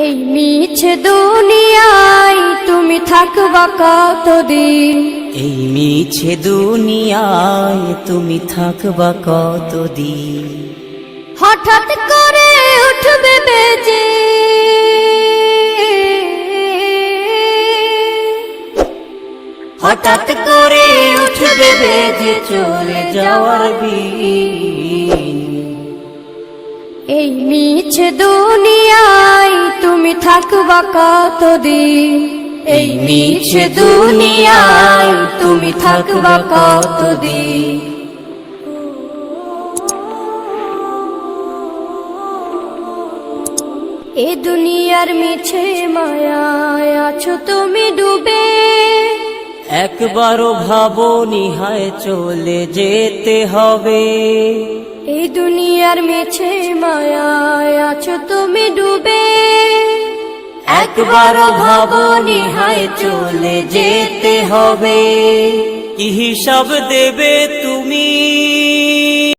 এই মিছে দুনিয়ায় তুমি থাকবা কতদিন? এই মিছে দুনিয়ায় তুমি থাকবা কতদিন? হঠাৎ করে উঠবে বেজে, হঠাৎ করে উঠবে বেজে চলে যাওয়ার দিন। এই মিছে দুনিয়ায় তুমি থাকবা কতদিন? এই মিছে দুনিয়ায় তুমি থাকবা কতদিন? এ দুনিয়ার মিছে মায়ায় আছো তুমি ডুবে, একবারও ভাবনি হায় চলে যেতে হবে। এই দুনিয়ার মিছে মায়ায় আছো তুমি ডুবে, একবারও ভাবনি হায় চলে যেতে হবে। কি হিসাব দেবে তুমি